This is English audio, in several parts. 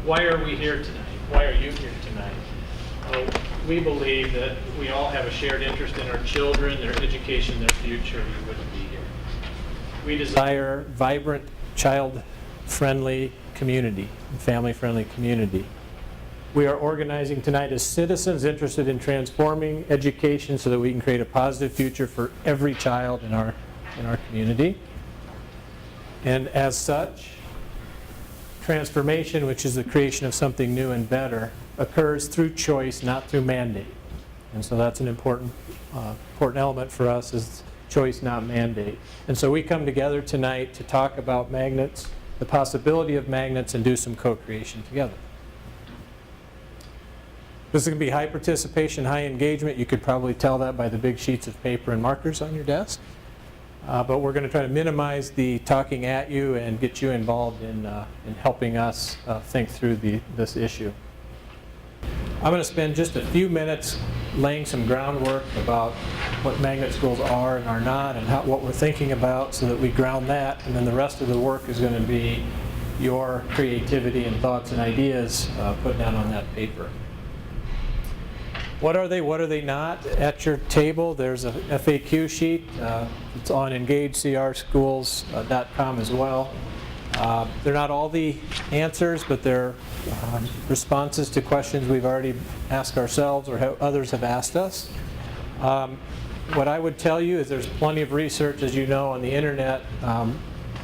Why are we here tonight? Why are you here tonight? We believe that we all have a shared interest in our children, their education, their future. We wouldn't be here. We desire a vibrant, child-friendly community, family-friendly community. We are organizing tonight as citizens interested in transforming education so that we can create a positive future for every child in our community. And as such, transformation, which is the creation of something new and better, occurs through choice, not through mandate. And so that's an important element for us, is choice, not mandate. And so we come together tonight to talk about magnets, the possibility of magnets, and do some co-creation together. This is going to be high participation, high engagement. You could probably tell that by the big sheets of paper and markers on your desk. But we're going to try to minimize the talking at you and get you involved in helping us think through this issue. I'm going to spend just a few minutes laying some groundwork about what magnet schools are and are not, and what we're thinking about, so that we ground that, and then the rest of the work is going to be your creativity and thoughts and ideas put down on that paper. What are they? What are they not? At your table, there's a FAQ sheet. It's on engagecrschools.com as well. They're not all the answers, but they're responses to questions we've already asked ourselves or others have asked us. What I would tell you is there's plenty of research, as you know, on the internet.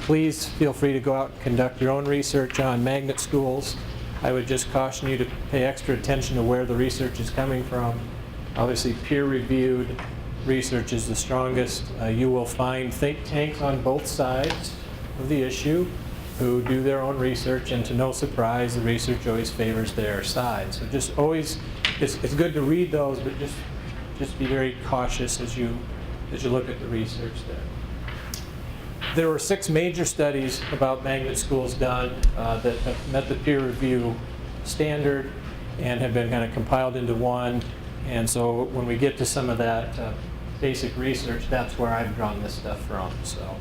Please feel free to go out and conduct your own research on magnet schools. I would just caution you to pay extra attention to where the research is coming from. Obviously, peer-reviewed research is the strongest. You will find think tanks on both sides of the issue who do their own research, and to no surprise, the research always favors their side. So just always, it's good to read those, but just be very cautious as you look at the research there. There were 6 major studies about magnet schools done that have met the peer review standard and have been kind of compiled into one. And so when we get to some of that basic research, that's where I've drawn this stuff from. So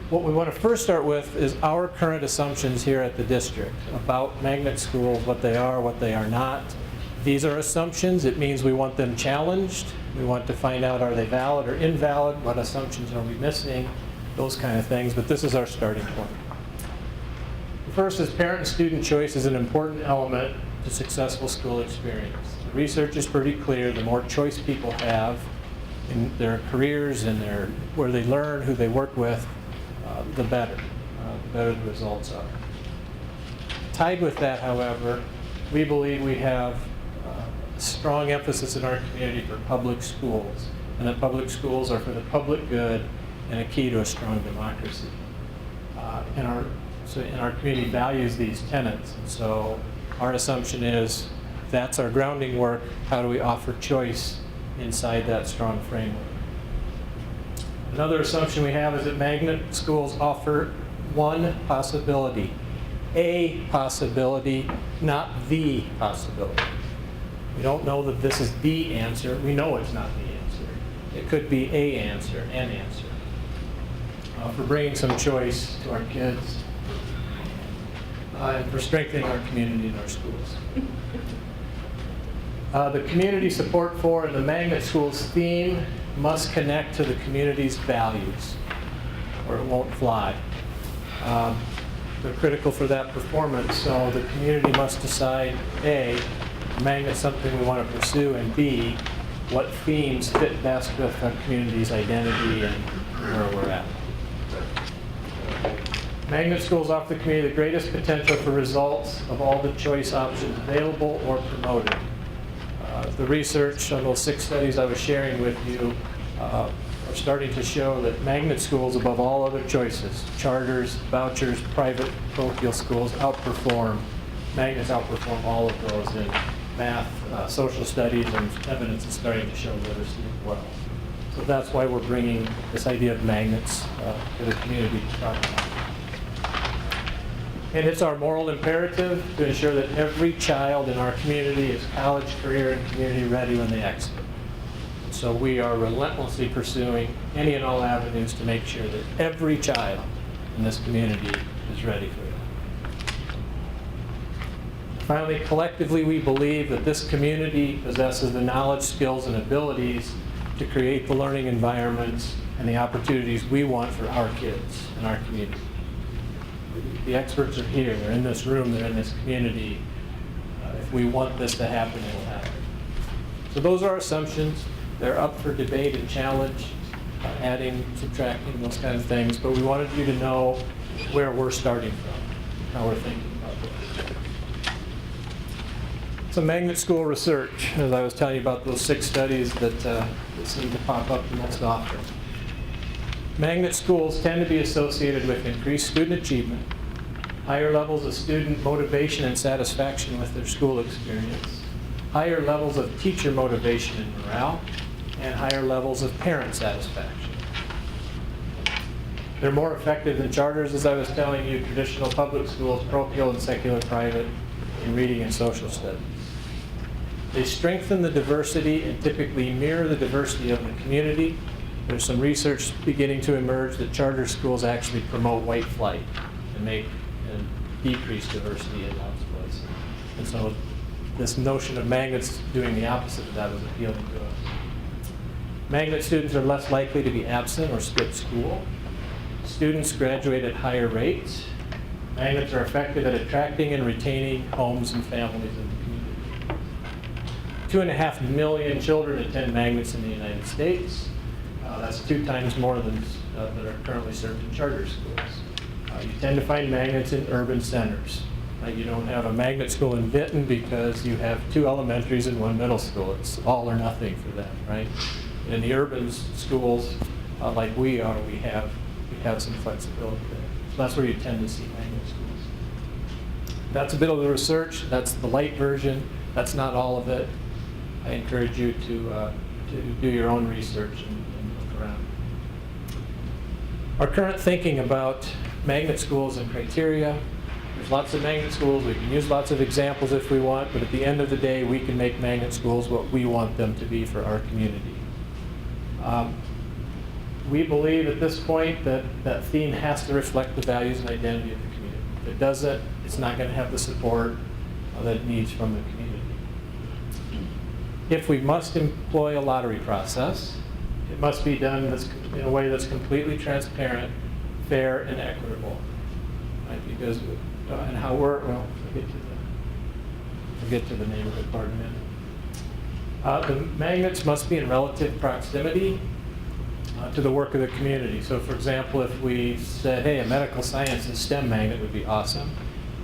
what we want to first start with is our current assumptions here at the district about magnet schools, what they are not. These are assumptions. It means we want them challenged. We want to find out, are they valid or invalid? What assumptions are we missing? Those kind of things, but this is our starting point. First is parent and student choice is an important element to successful school experience. The research is pretty clear. The more choice people have in their careers and where they learn, who they work with, the better the results are. Tied with that, however, we believe we have a strong emphasis in our community for public schools, and that public schools are for the public good and a key to a strong democracy. And our community values these tenets. And so our assumption is that's our grounding work. How do we offer choice inside that strong framework? Another assumption we have is that magnet schools offer one possibility. A possibility, not the possibility. We don't know that this is the answer. We know it's not the answer. It could be a answer, an answer. For bringing some choice to our kids, and for strengthening our community and our schools. The community support for and the magnet schools theme must connect to the community's values, or it won't fly. They're critical for that performance, so the community must decide, A, magnet's something we want to pursue, and B, what themes fit best with our community's identity and where we're at. Magnet schools offer the community the greatest potential for results of all the choice options available or promoted. The research on those 6 studies I was sharing with you are starting to show that magnet schools, above all other choices, charters, vouchers, private parochial schools, magnets outperform all of those in math, social studies, and evidence is starting to show literacy as well. So that's why we're bringing this idea of magnets to the community to talk about. And it's our moral imperative to ensure that every child in our community is college, career, and community ready when they exit. So we are relentlessly pursuing any and all avenues to make sure that every child in this community is ready for that. finally, collectively, we believe that this community possesses the knowledge, skills, and abilities to create the learning environments and the opportunities we want for our kids and our community. The experts are here, they're in this room, they're in this community. If we want this to happen, it will happen. So those are our assumptions. They're up for debate and challenge, adding, subtracting, those kind of things, but we wanted you to know where we're starting from, how we're thinking about this. Some magnet school research, as I was telling you about those 6 studies that seem to pop up the most often. Magnet schools tend to be associated with increased student achievement, higher levels of student motivation and satisfaction with their school experience, higher levels of teacher motivation and morale, and higher levels of parent satisfaction. They're more effective than charters, as I was telling you, traditional public schools, parochial and secular private, in reading and social studies. They strengthen the diversity and typically mirror the diversity of the community. There's some research beginning to emerge that charter schools actually promote white flight and make and decrease diversity in those places. And so this notion of magnets doing the opposite of that was appealing to us. Magnet students are less likely to be absent or skip school. Students graduate at higher rates. Magnets are effective at attracting and retaining homes and families in the community. 2.5 million children attend magnets in the United States. That's 2 times more than that are currently served in charter schools. You tend to find magnets in urban centers. You don't have a magnet school in Vinton because you have 2 elementaries and 1 middle school. It's all or nothing for them, right? In the urban schools, like we are, we have some flexibility there. So that's where you tend to see magnet schools. That's a bit of the research. That's the light version. That's not all of it. I encourage you to do your own research and look around. Our current thinking about magnet schools and criteria. There's lots of magnet schools. We can use lots of examples if we want, but at the end of the day, we can make magnet schools what we want them to be for our community. We believe at this point that that theme has to reflect the values and identity of the community. If it doesn't, it's not going to have the support that it needs from the community. If we must employ a lottery process, it must be done in a way that's completely transparent, fair, and equitable. Right? Because, and how we're, well, we'll get to the neighborhood part in a minute. The magnets must be in relative proximity to the work of the community. So for example, if we said, hey, a medical sciences STEM magnet would be awesome,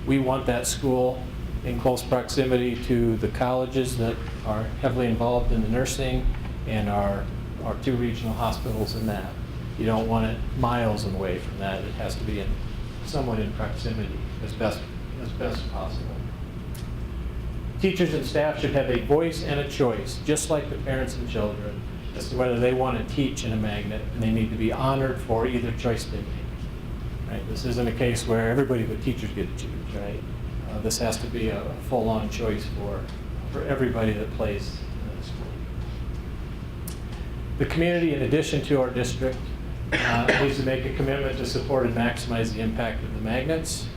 we want that school in close proximity to the colleges that are heavily involved in the nursing and our 2 regional hospitals in that. You don't want it miles away from that. It has to be somewhat in proximity as best possible. Teachers and staff should have a voice and a choice, just like the parents and children, as to whether they want to teach in a magnet, and they need to be honored for either choice they make. Right? This isn't a case where everybody but teachers get to choose, right? This has to be a full-on choice for everybody that plays in the school. The community, in addition to our district, needs to make a commitment to support and maximize the impact of the magnets.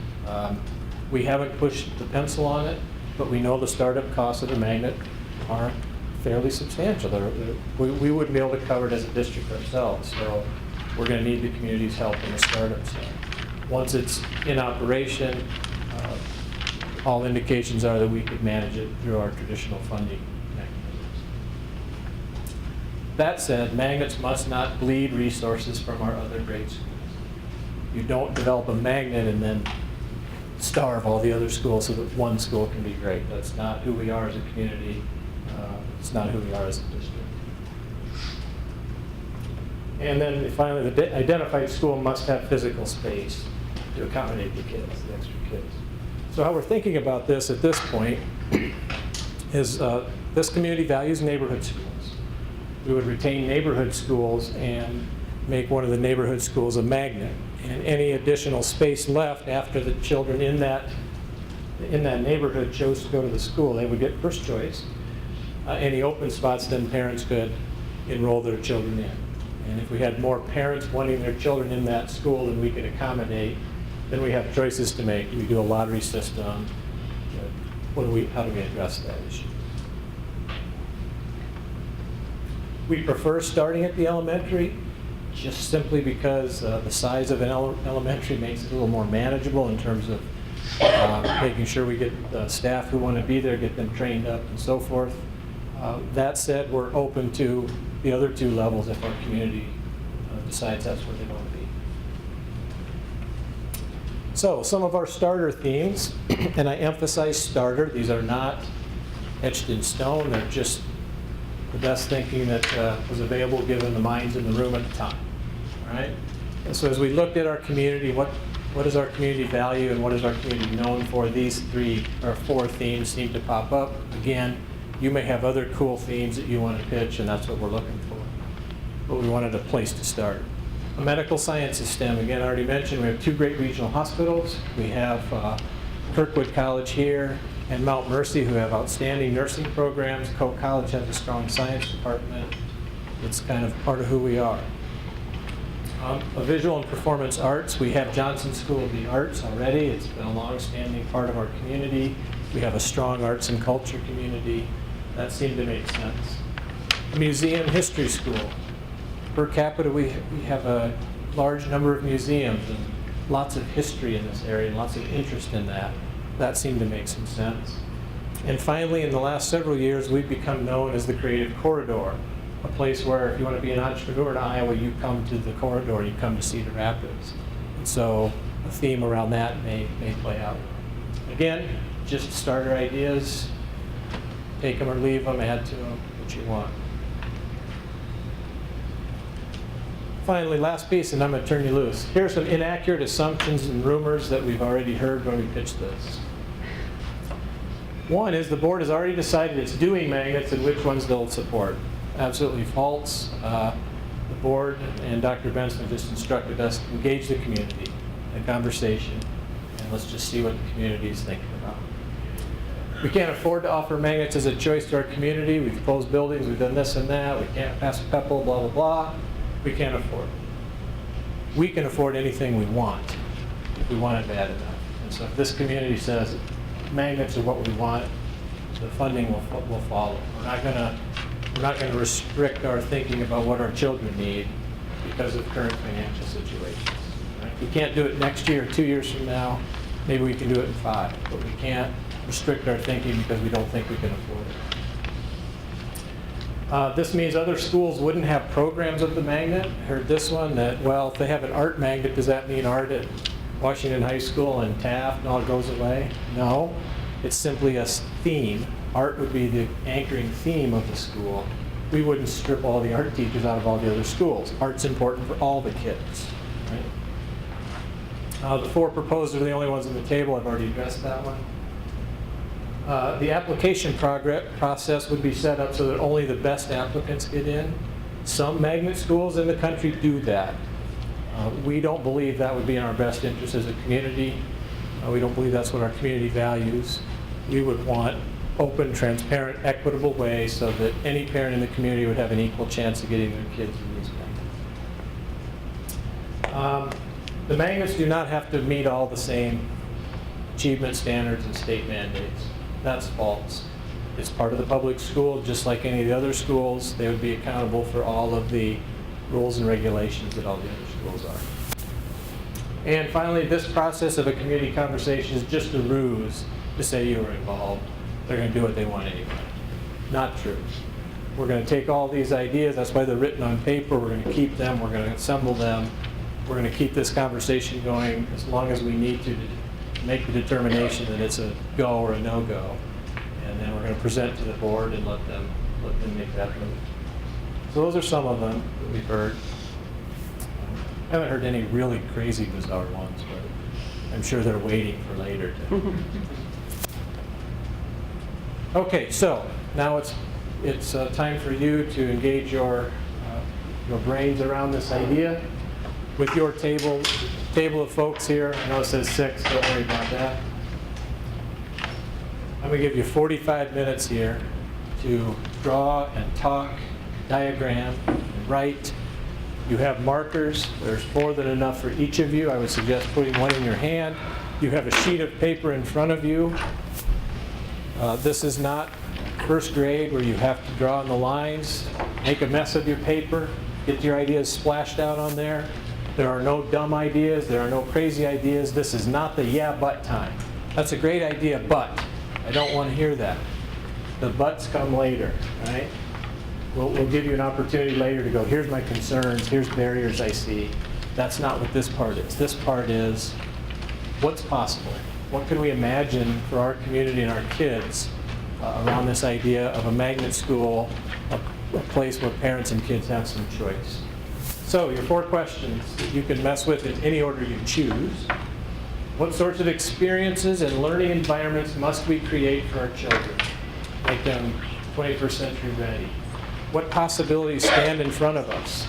We haven't pushed the pencil on it, but we know the startup costs of the magnet are fairly substantial. We wouldn't be able to cover it as a district ourselves, so we're going to need the community's help in the startup side. Once it's in operation, all indications are that we could manage it through our traditional funding mechanisms. That said, magnets must not bleed resources from our other grade schools. You don't develop a magnet and then starve all the other schools so that one school can be great. That's not who we are as a community. It's not who we are as a district. And then finally, the identified school must have physical space to accommodate the kids, the extra kids. So how we're thinking about this at this point is this community values neighborhood schools. We would retain neighborhood schools and make one of the neighborhood schools a magnet. And any additional space left after the children in that neighborhood chose to go to the school, they would get first choice. Any open spots, then parents could enroll their children in. And if we had more parents wanting their children in that school than we could accommodate, then we have choices to make. We do a lottery system. how do we address that issue? We prefer starting at the elementary just simply because the size of an elementary makes it a little more manageable in terms of making sure we get the staff who want to be there, get them trained up and so forth. That said, we're open to the other two levels if our community decides that's where they want to be. So some of our starter themes, and I emphasize starter, these are not etched in stone, they're just the best thinking that was available given the minds in the room at the time. All right? And so as we looked at our community, what is our community value and what is our community known for, these 3 or 4 themes seem to pop up. Again, you may have other cool themes that you want to pitch, and that's what we're looking for. But we wanted a place to start. A medical sciences STEM, again, I already mentioned we have 2 great regional hospitals. We have Kirkwood College here and Mount Mercy, who have outstanding nursing programs. Coe College has a strong science department. It's kind of part of who we are. A visual and performance arts, we have Johnson School of the Arts already. It's been a long-standing part of our community. We have a strong arts and culture community. That seemed to make sense. A museum history school. Per capita, we have a large number of museums and lots of history in this area and lots of interest in that. That seemed to make some sense. And finally, in the last several years, we've become known as the Creative Corridor, a place where if you want to be an entrepreneur in Iowa, you come to the corridor, you come to Cedar Rapids. And so a theme around that may play out. Again, just starter ideas, take them or leave them, add to them, what you want. Finally, last piece, and I'm going to turn you loose. Here are some inaccurate assumptions and rumors that we've already heard when we pitched this. One is the board has already decided it's doing magnets and which ones they'll support. Absolutely false. The board and Dr. Benson just instructed us to engage the community in a conversation, and let's just see what the community is thinking about. We can't afford to offer magnets as a choice to our community. We've closed buildings, we've done this and that, we can't pass a PEPL, blah, blah, blah. We can't afford it. We can afford anything we want if we want it bad enough. And so if this community says magnets are what we want, the funding will follow. We're not going to restrict our thinking about what our children need because of current financial situations. Right? We can't do it next year or 2 years from now. Maybe we can do it in 5, but we can't restrict our thinking because we don't think we can afford it. This means other schools wouldn't have programs of the magnet. I heard this one that, well, if they have an art magnet, does that mean art at Washington High School and Taft and all goes away? No, it's simply a theme. Art would be the anchoring theme of the school. We wouldn't strip all the art teachers out of all the other schools. Art's important for all the kids. Right? The 4 proposed are the only ones on the table. I've already addressed that one. The application process would be set up so that only the best applicants get in. Some magnet schools in the country do that. We don't believe that would be in our best interest as a community. We don't believe that's what our community values. We would want open, transparent, equitable way so that any parent in the community would have an equal chance of getting their kids in these magnets. The magnets do not have to meet all the same achievement standards and state mandates. That's false. It's part of the public school, just like any of the other schools. They would be accountable for all of the rules and regulations that all the other schools are. And finally, this process of a community conversation is just a ruse to say you were involved. They're going to do what they want anyway. Not true. We're going to take all these ideas, that's why they're written on paper, we're going to keep them, we're going to assemble them, we're going to keep this conversation going as long as we need to make the determination that it's a go or a no-go. And then we're going to present to the board and let them make that move. So those are some of them that we've heard. I haven't heard any really crazy, bizarre ones, but I'm sure they're waiting for later. Okay, so now it's time for you to engage your brains around this idea. With your table of folks here, I know it says 6, don't worry about that. I'm going to give you 45 minutes here to draw and talk, diagram, and write. You have markers. There's more than enough for each of you. I would suggest putting one in your hand. You have a sheet of paper in front of you. This is not first grade where you have to draw on the lines, make a mess of your paper, get your ideas splashed out on there. There are no dumb ideas. There are no crazy ideas. This is not the yeah, but time. That's a great idea, but I don't want to hear that. The buts come later, right? We'll give you an opportunity later to go, here's my concerns, here's barriers I see. That's not what this part is. This part is what's possible. What can we imagine for our community and our kids around this idea of a magnet school, a place where parents and kids have some choice. So your 4 questions that you can mess with in any order you choose. What sorts of experiences and learning environments must we create for our children? Make them 21st century ready. What possibilities stand in front of us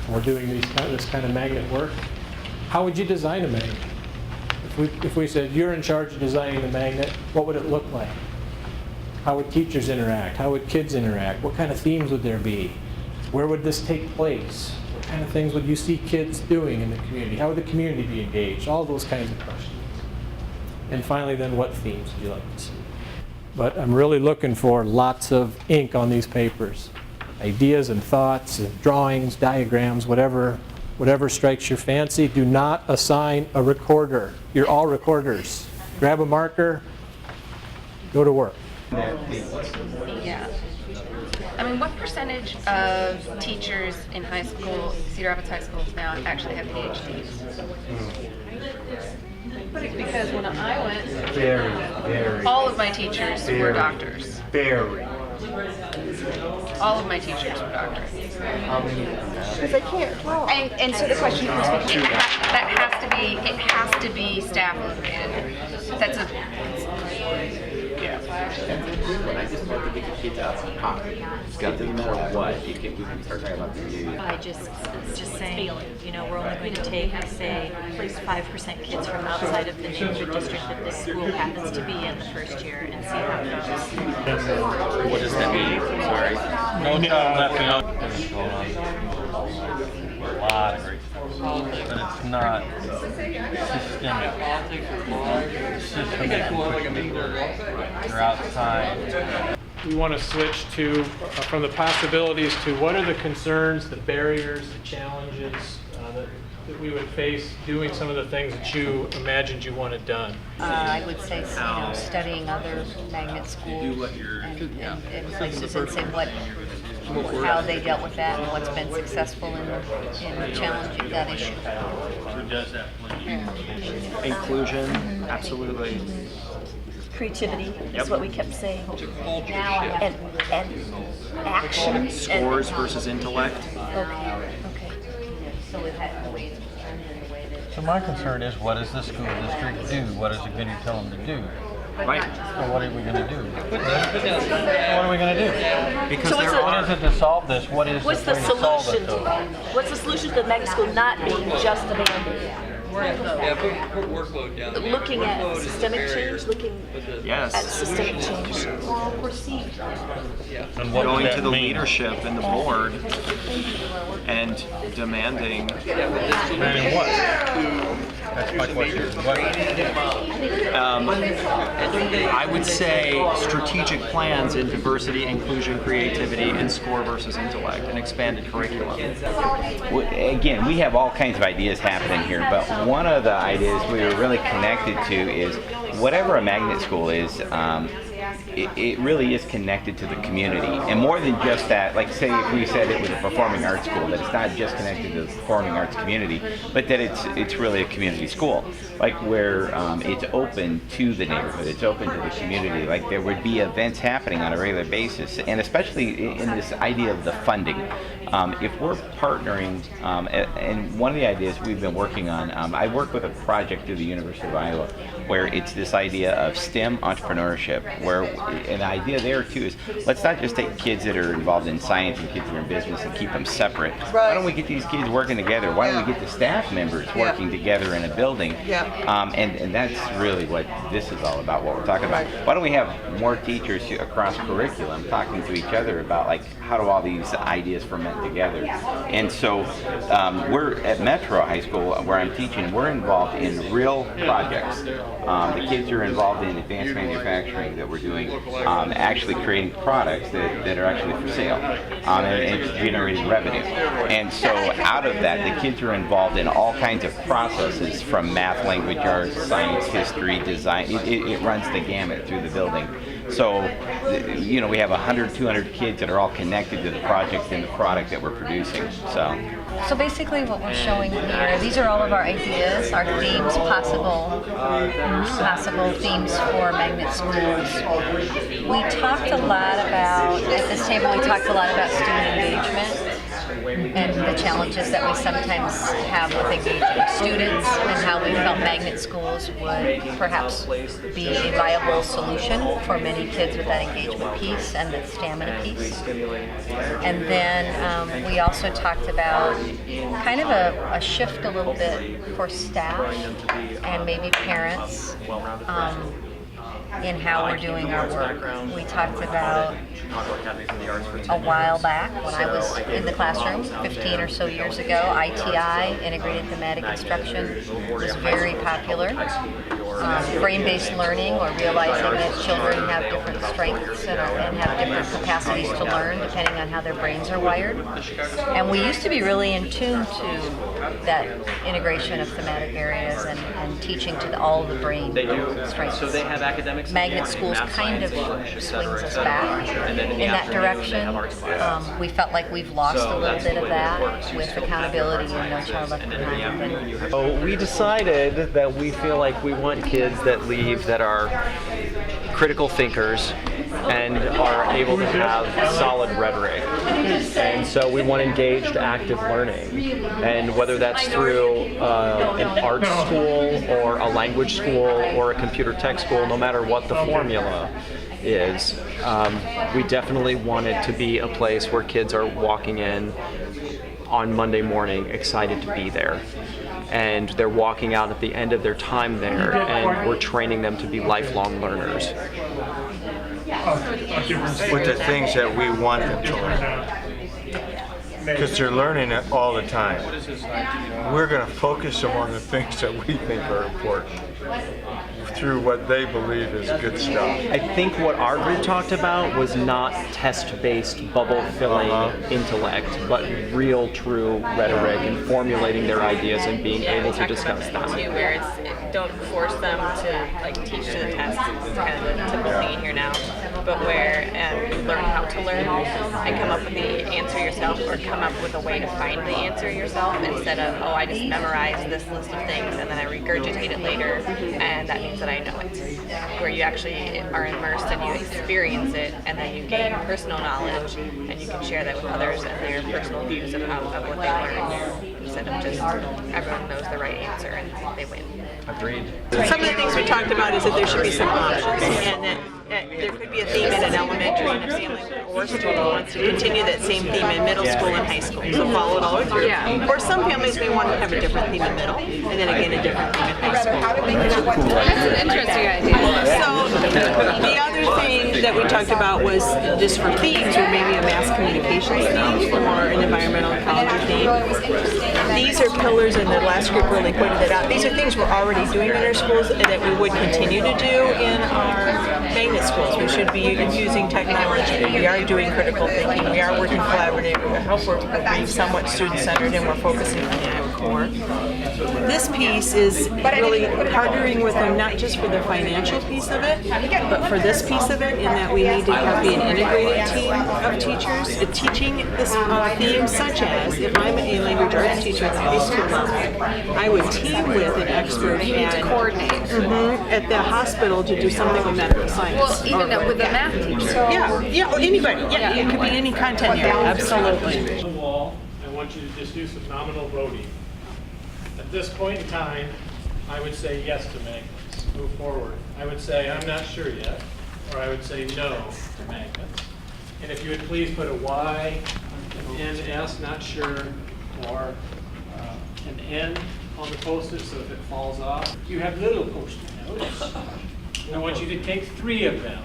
when we're doing this kind of magnet work? How would you design a magnet? If we said, you're in charge of designing the magnet, what would it look like? How would teachers interact? How would kids interact? What kind of themes would there be? Where would this take place? What kind of things would you see kids doing in the community? How would the community be engaged? All those kinds of questions. And finally, then, what themes would you like to see? But I'm really looking for lots of ink on these papers. Ideas and thoughts, and drawings, diagrams, whatever strikes your fancy. Do not assign a recorder. You're all recorders. Grab a marker, go to work. Yeah. I mean, what percentage of teachers in high school, Cedar Rapids high schools now, actually have PhDs? Because when I went, Very. all of my teachers were doctors. Very. All of my teachers were doctors. Because I can't draw. And so the question becomes, it has to be staff motivated. That's a When I just want to get the kids out of pocket, it doesn't matter what. We can start talking about the news. I just saying, you know, we're only going to take, say, 5% kids from outside of the neighborhood district that this school happens to be in the first year and see how it goes. What does that mean? Sorry. No child left behind. A lot of great stuff, but it's not systemic. They're outside. We want to switch to from the possibilities to what are the concerns, the barriers, the challenges that we would face doing some of the things that you imagined you wanted done. I would say, studying other magnet schools and places and say how they dealt with that and what's been successful in challenging that issue. Who does that? Inclusion, absolutely. Creativity is what we kept saying. And action. Scores versus intellect. Okay. So we've had So my concern is, what does the school district do? What is it going to tell them to do? Right. So what are we going to do? What are we going to do? Because So there it's What is it to solve this? What is What's it the going to solve solution it to though? that? What's the solution to the magnet school not being just a band-aid? Put workload down. Looking at systemic change, looking Yes. at systemic change. And what Going does to that the mean? leadership and the board and demanding. Demanding what? That's my question. What? I would say strategic plans in diversity, inclusion, creativity, and score versus intellect, and expanded curriculum. Again, we have all kinds of ideas happening here, but one of the ideas we were really connected to is whatever a magnet school is, it really is connected to the community. And more than just that, like say if we said it was a performing arts school, that it's not just connected to the performing arts community, but that it's really a community school. Like where it's open to the neighborhood, it's open to the community. Like there would be events happening on a regular basis, and especially in this idea of the funding. If we're partnering, and one of the ideas we've been working on, I work with a project through the University of Iowa where it's this idea of STEM entrepreneurship, where an idea there too is let's not just take kids that are involved in science and kids that are in business and keep them separate. Why don't we get these kids working together? Why don't we get the staff members working together in a building? And that's really what this is all about, what we're talking about. Why don't we have more teachers across curriculum talking to each other about like how do all these ideas ferment together? And so we're at Metro High School where I'm teaching, we're involved in real projects the kids who are involved in advanced manufacturing that we're doing, actually creating products that are actually for sale, and it's generating revenue. And so out of that, the kids are involved in all kinds of processes from math, language arts, science, history, design. It runs the gamut through the building. So, you know, we have 100, 200 kids that are all connected to the project and the product that we're producing. So basically what we're showing here, these are all of our ideas, our themes, possible themes for magnet schools. We talked a lot about, at this table we talked a lot about student engagement and the challenges that we sometimes have with engaging students, and how we felt magnet schools would perhaps be a viable solution for many kids with that engagement piece and the stamina piece. And then we also talked about kind of a shift a little bit for staff and maybe parents in how we're doing our work. We talked about a while back when I was in the classroom 15 or so years ago, ITI, Integrated Thematic Instruction, was very popular. Brain-based learning, or realizing that children have different strengths and have different capacities to learn depending on how their brains are wired. And we used to be really in tune to that integration of thematic areas and teaching to all the brain strengths. So they have academics. Magnet schools kind of swings us back in that direction. We felt like we've lost a little bit of that with accountability and No Child Left Behind. So we decided that we feel like we want kids that leave that are critical thinkers and are able to have solid rhetoric. And so we want engaged, active learning. And whether that's through an art school or a language school or a computer tech school, no matter what the formula is, we definitely want it to be a place where kids are walking in on Monday morning excited to be there. And they're walking out at the end of their time there, and we're training them to be lifelong learners. With the things that we want them to learn. Because they're learning it all the time. We're going to focus them on the things that we think are important through what they believe is good stuff. I think what our group talked about was not test-based, bubble-filling intellect, but real, true rhetoric and formulating their ideas and being able to discuss them. Where it's, don't force them to like teach to the test. It's kind of the typical thing you hear now, but where learn how to learn and come up with the answer yourself, or come up with a way to find the answer yourself instead of, oh, I just memorized this list of things and then I regurgitate it later and that means that I know it. Where you actually are immersed and you experience it, and then you gain personal knowledge and you can share that with others and their personal views of what they learned, instead of just everyone knows the right answer and they win. Agreed. Some of the things we talked about is that there should be some options, and that there could be a theme in an elementary and a family or student wants to continue that same theme in middle school and high school, so follow it all the way through. Yeah. Or some families may want to have a different theme in middle, and then again a different theme in high school. That's an interesting idea. So the other thing that we talked about was just for themes, or maybe a mass communications theme or an environmental ecology theme. These are pillars, and the last group really pointed it out. These are things we're already doing in our schools and that we would continue to do in our magnet schools. We should be infusing technology. We are doing critical thinking. We are working collaboratively. Our health work will be somewhat student-centered, and we're focusing on the ag core. This piece is really partnering with them, not just for the financial piece of it, but for this piece of it, in that we need to be an integrated team of teachers teaching this theme, such as if I'm a language arts teacher at the high school level, I would team with an expert at the hospital to do something with medical science. Well, even with a math teacher. Yeah, or anybody. Yeah, it could be any content area. Absolutely. The wall, I want you to just do some nominal voting. At this point in time, I would say yes to magnets. Move forward. I would say I'm not sure yet, or I would say no to magnets. And if you would please put a Y, an NS, not sure, or an N on the post-it, so if it falls off. You have little post-it notes. I want you to take 3 of them.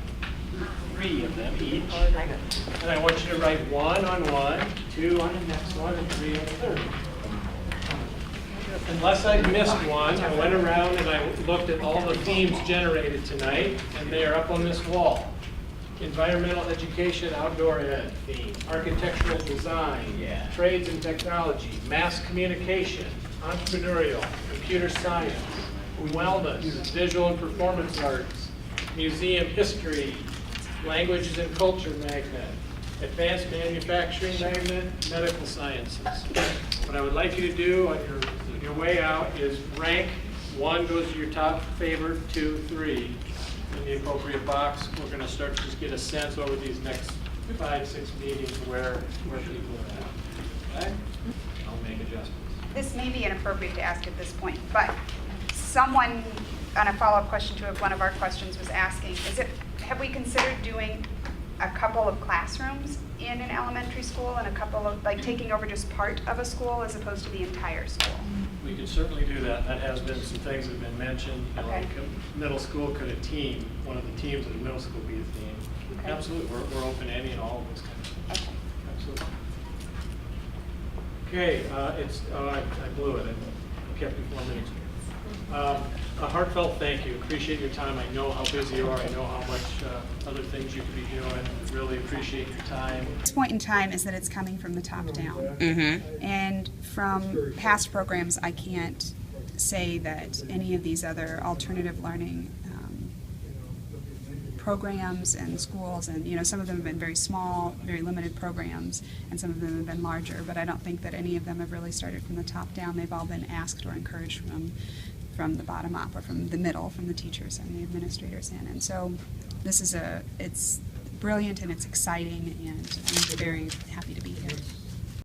3 of them each. And I want you to write 1 on one, 2 on the next one, and 3 on the third. unless I missed one, I went around and I looked at all the themes generated tonight, and they are up on this wall. Environmental education, outdoor ed theme, architectural design, trades and technology, mass communication, entrepreneurial, computer science, wellness, visual and performance arts, museum history, languages and culture magnet, advanced manufacturing magnet, medical sciences. What I would like you to do on your way out is rank. 1 goes to your top favorite, 2, 3 in the appropriate box. We're going to start to just get a sense over these next 5, 6 meetings where people are at. Okay? I'll make adjustments. This may be inappropriate to ask at this point, but someone on a follow-up question to one of our questions was asking, have we considered doing a couple of classrooms in an elementary school and a couple of, like, taking over just part of a school as opposed to the entire school? We could certainly do that. That has been some things that have been mentioned. You know, Okay. like middle school, could a team, one of the teams of the middle school be a theme? Okay. Absolutely. We're open to any and all of those kinds of things. Okay. Absolutely. Okay, I blew it. I kept you 4 minutes. A heartfelt thank you. Appreciate your time. I know how busy you are. I know how much other things you could be doing. Really appreciate your time. This point in time is that it's coming from the top down. And from past programs, I can't say that any of these other alternative learning programs and schools, and some of them have been very small, very limited programs, and some of them have been larger, but I don't think that any of them have really started from the top down. They've all been asked or encouraged from the bottom up, or from the middle, from the teachers and the administrators in. And so this is it's brilliant and it's exciting, and I'm very happy to be here.